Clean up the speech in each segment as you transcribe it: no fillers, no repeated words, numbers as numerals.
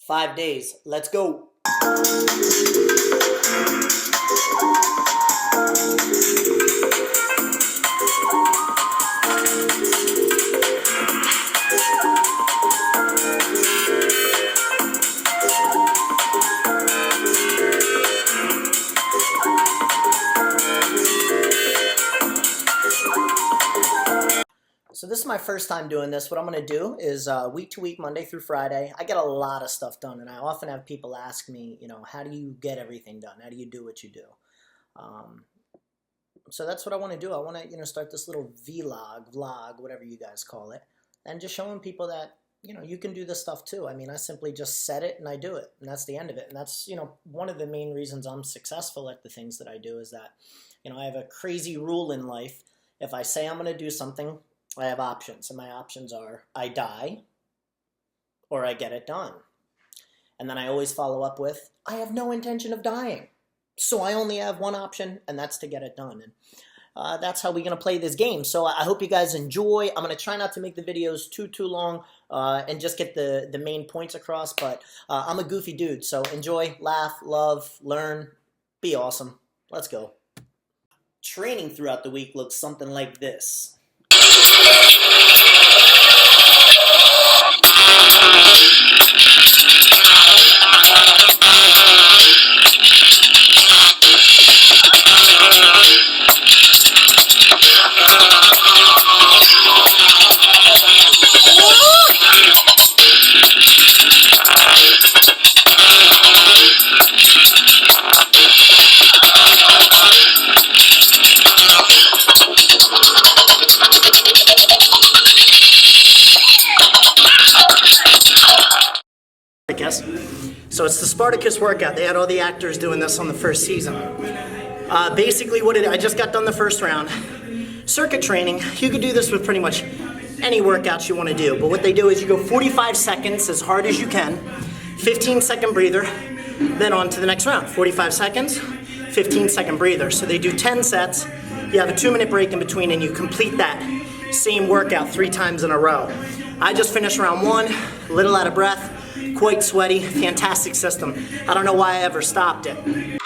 5 days. Let's go. So this is my first time doing this. What I'm going to do is week to week, Monday through Friday. I get a lot of stuff done, and I often have people ask me, how do you get everything done? How do you do what you do? So that's what I want to do. I want to, start this little vlog, whatever you guys call it, and just showing people that, you can do this stuff too. I mean, I simply just set it and I do it, and that's the end of it. And that's, one of the main reasons I'm successful at the things that I do is that, I have a crazy rule in life. If I say I'm going to do something, I have options, and my options are I die or I get it done. And then I always follow up with, I have no intention of dying. So I only have one option, and that's to get it done. And that's how we're going to play this game. So I hope you guys enjoy. I'm going to try not to make the videos too long and just get the main points across. But I'm a goofy dude, so enjoy, laugh, love, learn, be awesome. Let's go. Training throughout the week looks something like this. So it's the Spartacus workout. They had all the actors doing this on the first season. Basically I just got done the first round. Circuit training, you could do this with pretty much any workouts you want to do. But what they do is you go 45 seconds as hard as you can, 15-second breather, then on to the next round. 45 seconds, 15-second breather. So they do 10 sets, you have a 2-minute break in between, and you complete that same workout 3 times in a row. I just finished round 1, a little out of breath, quite sweaty, fantastic system. I don't know why I ever stopped it.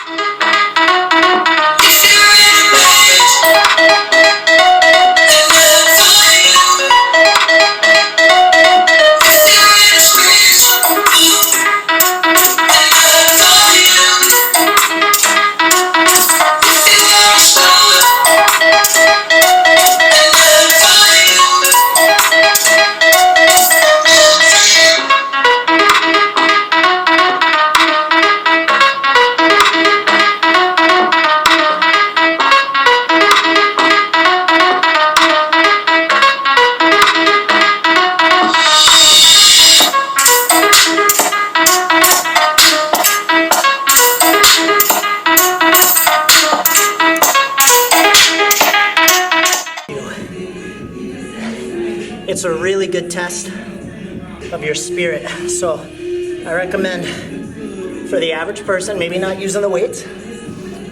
It's a really good test of your spirit. So I recommend for the average person, maybe not using the weights,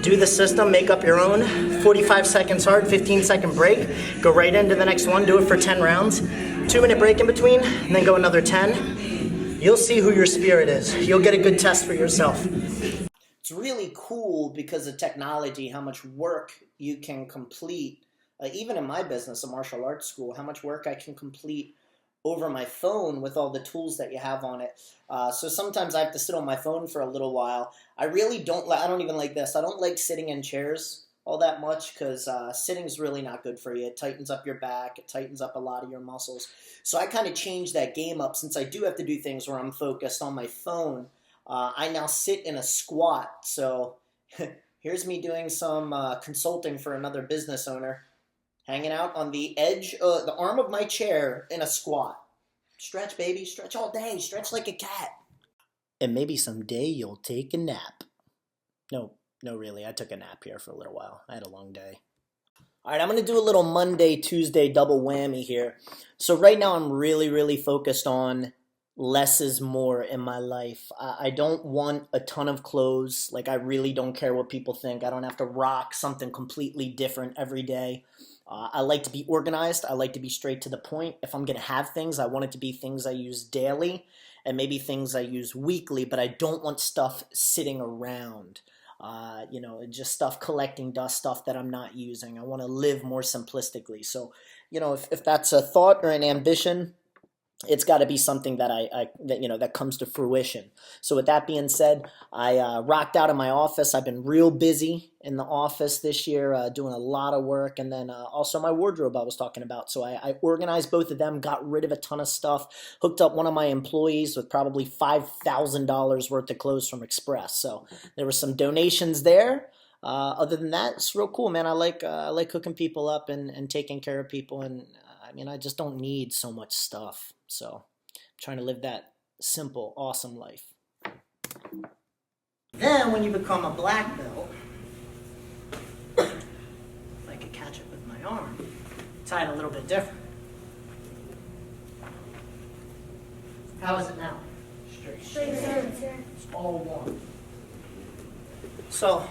do the system, make up your own. 45 seconds hard, 15-second break. Go right into the next one, do it for 10 rounds. 2-minute break in between, and then go another 10. You'll see who your spirit is. You'll get a good test for yourself. It's really cool because of technology, how much work you can complete. Even in my business, a martial arts school, how much work I can complete over my phone with all the tools that you have on it. So sometimes I have to sit on my phone for a little while. I don't even like this. I don't like sitting in chairs all that much because sitting is really not good for you. It tightens up your back. It tightens up a lot of your muscles. So I kind of changed that game up since I do have to do things where I'm focused on my phone. I now sit in a squat. So here's me doing some consulting for another business owner. Hanging out on the edge, the arm of my chair in a squat. Stretch, baby. Stretch all day. Stretch like a cat. And maybe someday you'll take a nap. No, really. I took a nap here for a little while. I had a long day. All right, I'm going to do a little Monday, Tuesday double whammy here. So right now I'm really focused on less is more in my life. I don't want a ton of clothes. Like, I really don't care what people think. I don't have to rock something completely different every day. I like to be organized. I like to be straight to the point. If I'm going to have things, I want it to be things I use daily and maybe things I use weekly, but I don't want stuff sitting around. Just stuff collecting dust, stuff that I'm not using. I want to live more simplistically. So, if that's a thought or an ambition, it's got to be something that that comes to fruition. So with that being said, I rocked out of my office. I've been real busy in the office this year, doing a lot of work, and then also my wardrobe I was talking about. So I organized both of them, got rid of a ton of stuff, hooked up one of my employees with probably $5,000 worth of clothes from Express. So there were some donations there. Other than that, it's real cool, man. I like hooking people up and taking care of people, and I just don't need so much stuff. So I'm trying to live that simple, awesome life. Then when you become a black belt, if I could catch it with my arm, tie it a little bit different. How is it now? Straight. It's all one. So,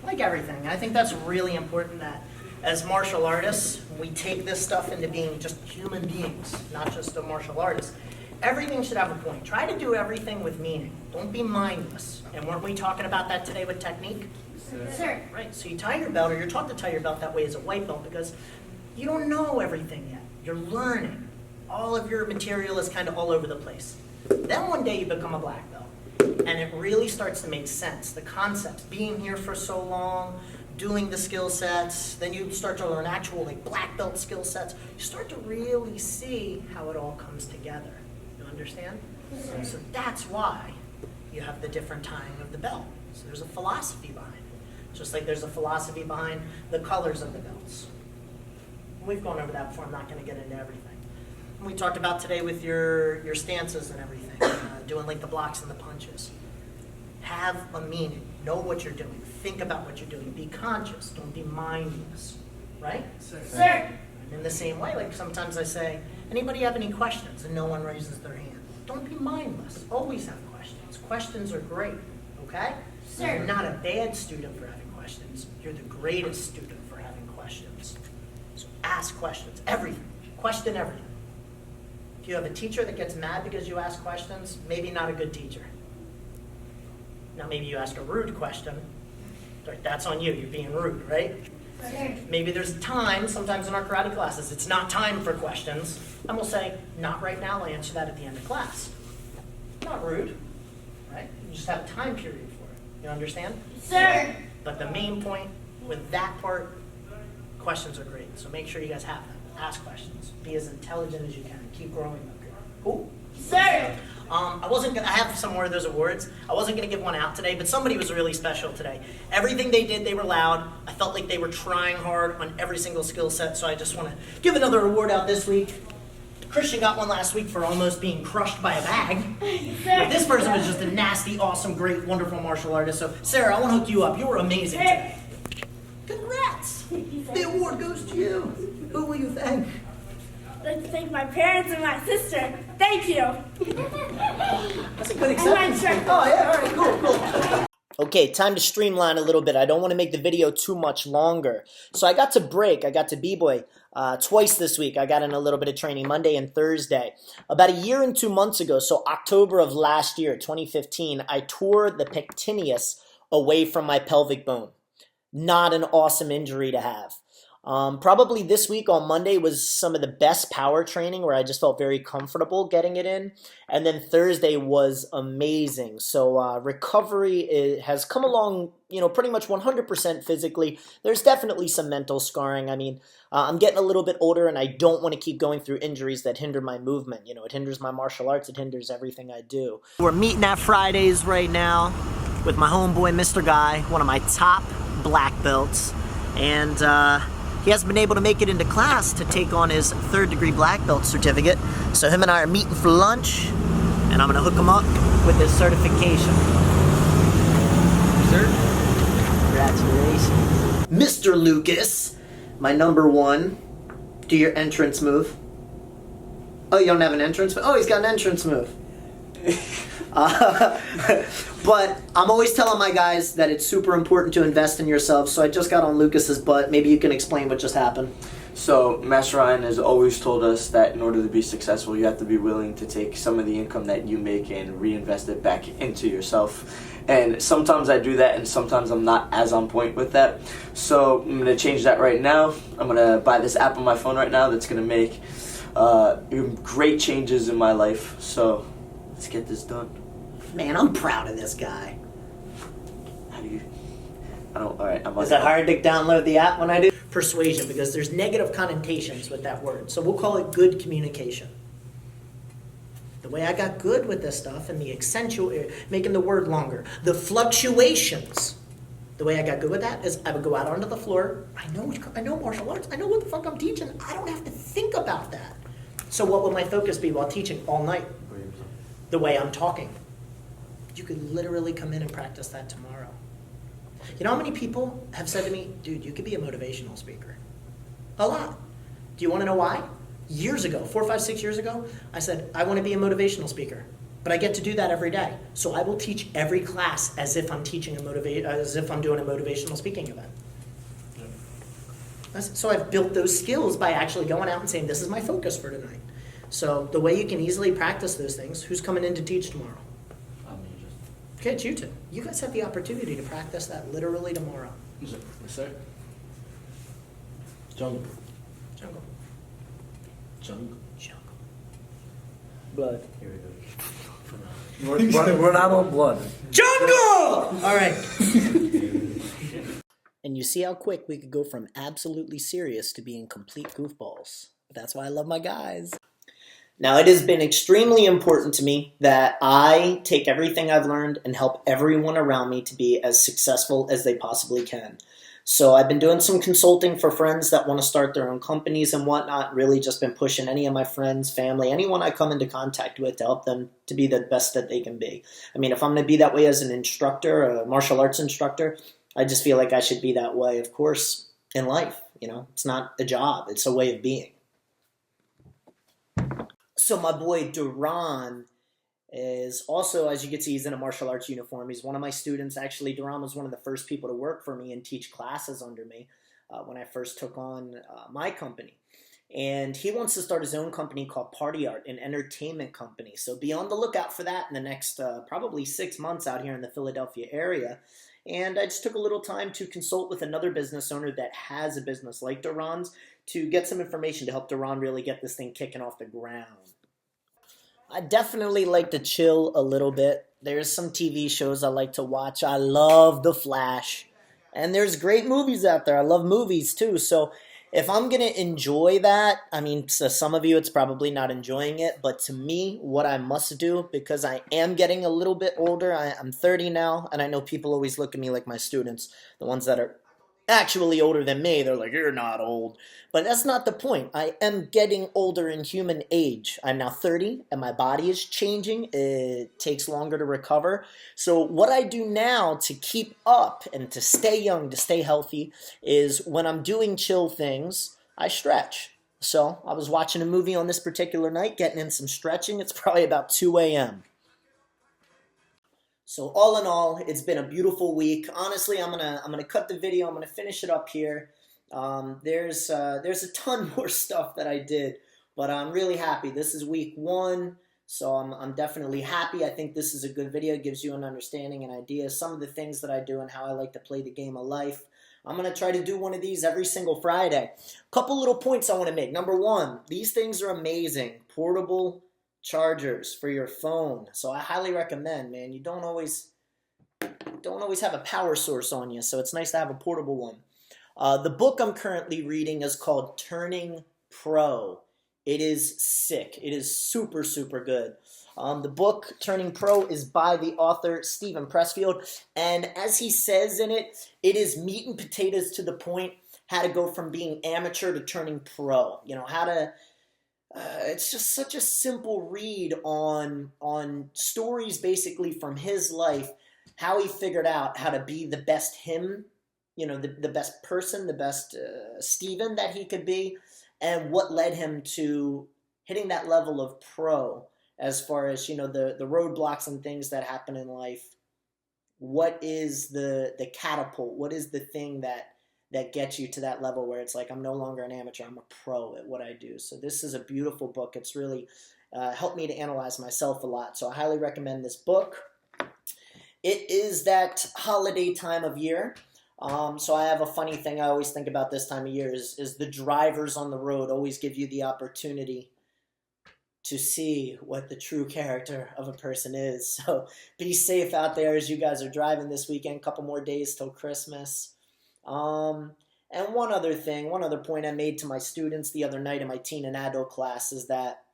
like everything, I think that's really important that as martial artists, we take this stuff into being just human beings, not just a martial artist. Everything should have a point. Try to do everything with meaning. Don't be mindless. And weren't we talking about that today with technique? Sir. Right, so you tie your belt, or you're taught to tie your belt that way as a white belt because you don't know everything yet. You're learning. All of your material is kind of all over the place. Then one day you become a black belt, and it really starts to make sense. The concepts, being here for so long, doing the skill sets, then you start to learn actual black belt skill sets. You start to really see how it all comes together. You understand? So that's why you have the different tying of the belt. So there's a philosophy behind it. Just like there's a philosophy behind the colors of the belts. We've gone over that before. I'm not going to get into everything. And we talked about today with your stances and everything, doing the blocks and the punches. Have a meaning. Know what you're doing. Think about what you're doing. Be conscious. Don't be mindless. Right? Sir. And in the same way, sometimes I say, anybody have any questions? And no one raises their hand. Don't be mindless. Always have questions. Questions are great. Okay? Sir. You're not a bad student for having questions. You're the greatest student for having questions. So ask questions. Everything. Question everything. If you have a teacher that gets mad because you ask questions, maybe not a good teacher. Now maybe you ask a rude question, that's on you, you're being rude, right? Sir. Maybe there's time, sometimes in our karate classes, it's not time for questions, and we'll say, not right now, I'll answer that at the end of class. Not rude, right? You just have a time period for it, you understand? Sir. But the main point with that part, questions are great, so make sure you guys have them. Ask questions, be as intelligent as you can, keep growing up here. Cool? Sir. I have some more of those awards. I wasn't going to give one out today, but somebody was really special today. Everything they did, they were loud. I felt like they were trying hard on every single skill set, so I just want to give another award out this week. Christian got one last week for almost being crushed by a bag. But this person was just a nasty, awesome, great, wonderful martial artist. So, Sarah, I want to hook you up. You were amazing today. Congrats! The award goes to you. Who will you thank? I'd like to thank my parents and my sister. Thank you. That's a good acceptance. Oh, yeah, all right, cool. Okay, time to streamline a little bit. I don't want to make the video too much longer. So I got to Bboy twice this week. I got in a little bit of training, Monday and Thursday. About a year and 2 months ago, so October of last year, 2015, I tore the pectineus away from my pelvic bone. Not an awesome injury to have. Probably this week on Monday was some of the best power training where I just felt very comfortable getting it in. And then Thursday was amazing. So recovery has come along, pretty much 100% physically. There's definitely some mental scarring. I'm getting a little bit older and I don't want to keep going through injuries that hinder my movement. It hinders my martial arts. It hinders everything I do. We're meeting at Fridays right now with my homeboy, Mr. Guy, one of my top black belts. And he hasn't been able to make it into class to take on his 3rd degree black belt certificate. So him and I are meeting for lunch, and I'm gonna hook him up with his certification. Sir? Congratulations. Mr. Lucas, my number 1, do your entrance move. Oh, you don't have an entrance move? Oh, he's got an entrance move. But I'm always telling my guys that it's super important to invest in yourself, so I just got on Lucas's butt. Maybe you can explain what just happened. So Master Ryan has always told us that in order to be successful, you have to be willing to take some of the income that you make and reinvest it back into yourself. And sometimes I do that, and sometimes I'm not as on point with that. So I'm going to change that right now. I'm going to buy this app on my phone right now that's going to make great changes in my life. So let's get this done. Man, I'm proud of this guy. How do you... I don't... All right, I'm... Is it hard to download the app when I do? Persuasion, because there's negative connotations with that word. So we'll call it good communication. The way I got good with this stuff and the accentuate, making the word longer, the fluctuations, the way I got good with that is I would go out onto the floor. I know martial arts. I know what the fuck I'm teaching. I don't have to think about that. So what would my focus be while teaching all night? The way I'm talking. You could literally come in and practice that tomorrow. You know how many people have said to me, dude, you could be a motivational speaker? A lot. Do you want to know why? Years ago, 4, 5, 6 years ago, I said, I want to be a motivational speaker. But I get to do that every day. So I will teach every class as if I'm teaching as if I'm doing a motivational speaking event. So I've built those skills by actually going out and saying, this is my focus for tonight. So the way you can easily practice those things, who's coming in to teach tomorrow? Okay, it's you two. You guys have the opportunity to practice that literally tomorrow. Yes, sir. Jungle. Jungle. Jungle. Jungle. Blood. Here we go. We're not on blood. Jungle! All right. And you see how quick we could go from absolutely serious to being complete goofballs. That's why I love my guys. Now, it has been extremely important to me that I take everything I've learned and help everyone around me to be as successful as they possibly can. So I've been doing some consulting for friends that want to start their own companies and whatnot, really just been pushing any of my friends, family, anyone I come into contact with to help them to be the best that they can be. I mean, if I'm going to be that way as an instructor, a martial arts instructor, I just feel like I should be that way, of course, in life. You know, it's not a job, it's a way of being. So my boy Duran is also, as you can see, he's in a martial arts uniform. He's one of my students. Actually, Duran was one of the first people to work for me and teach classes under me when I first took on my company. And he wants to start his own company called Party Art, an entertainment company. So be on the lookout for that in the next probably 6 months out here in the Philadelphia area. And I just took a little time to consult with another business owner that has a business like Duran's to get some information to help Duran really get this thing kicking off the ground. I definitely like to chill a little bit. There's some TV shows I like to watch. I love The Flash. And there's great movies out there. I love movies too. So if I'm going to enjoy that, I mean, to some of you it's probably not enjoying it. But to me, what I must do, because I am getting a little bit older, I'm 30 now. And I know people always look at me like my students, the ones that are actually older than me. They're like, you're not old. But that's not the point. I am getting older in human age. I'm now 30 and my body is changing. It takes longer to recover. So what I do now to keep up and to stay young, to stay healthy, is when I'm doing chill things, I stretch. So I was watching a movie on this particular night, getting in some stretching. It's probably about 2 a.m. So all in all, it's been a beautiful week. Honestly, I'm gonna cut the video. I'm gonna finish it up here. There's a ton more stuff that I did, but I'm really happy. This is week 1, so I'm definitely happy. I think this is a good video. It gives you an understanding and idea, some of the things that I do and how I like to play the game of life. I'm gonna try to do one of these every single Friday. Couple little points I want to make. Number 1, these things are amazing. Portable chargers for your phone. So I highly recommend, man. You don't always have a power source on you, so it's nice to have a portable one. The book I'm currently reading is called Turning Pro. It is sick. It is super, super good. The book, Turning Pro, is by the author Steven Pressfield, and as he says in it, it is meat and potatoes to the point, how to go from being amateur to turning pro. You know, how to... it's just such a simple read on stories basically from his life, how he figured out how to be the best him, you know, the best person, the best Steven that he could be, and what led him to hitting that level of pro as far as, you know, the roadblocks and things that happen in life. What is the catapult? What is the thing that gets you to that level where it's like, I'm no longer an amateur, I'm a pro at what I do. So this is a beautiful book. It's really helped me to analyze myself a lot. So I highly recommend this book. It is that holiday time of year. So I have a funny thing I always think about this time of year is the drivers on the road always give you the opportunity to see what the true character of a person is. So be safe out there as you guys are driving this weekend. Couple more days till Christmas. And one other point I made to my students the other night in my teen and adult class is that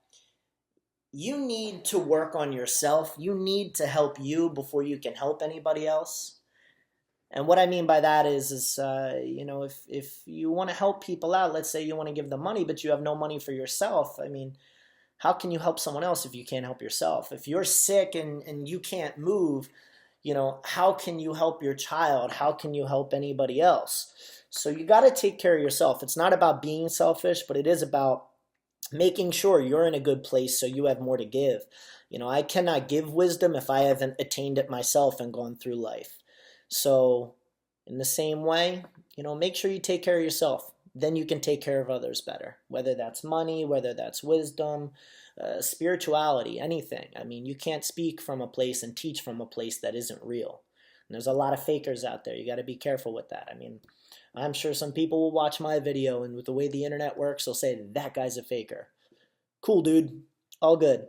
you need to work on yourself. You need to help you before you can help anybody else. And what I mean by that is if you want to help people out, let's say you want to give them money, but you have no money for yourself. I mean, how can you help someone else if you can't help yourself? If you're sick and you can't move, how can you help your child? How can you help anybody else? So you got to take care of yourself. It's not about being selfish, but it is about making sure you're in a good place so you have more to give. I cannot give wisdom if I haven't attained it myself and gone through life. So in the same way, make sure you take care of yourself. Then you can take care of others better, whether that's money, whether that's wisdom, spirituality, anything. I mean, you can't speak from a place and teach from a place that isn't real. And there's a lot of fakers out there. You got to be careful with that. I mean, I'm sure some people will watch my video, and with the way the internet works, they'll say, that guy's a faker. Cool, dude. All good.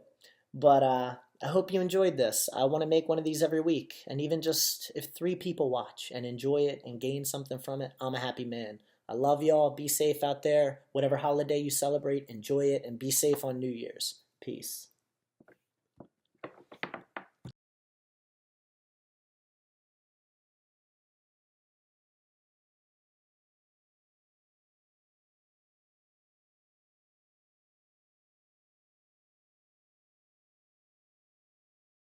But I hope you enjoyed this. I want to make one of these every week. And even just if 3 people watch and enjoy it and gain something from it, I'm a happy man. I love y'all. Be safe out there. Whatever holiday you celebrate, enjoy it, and be safe on New Year's. Peace.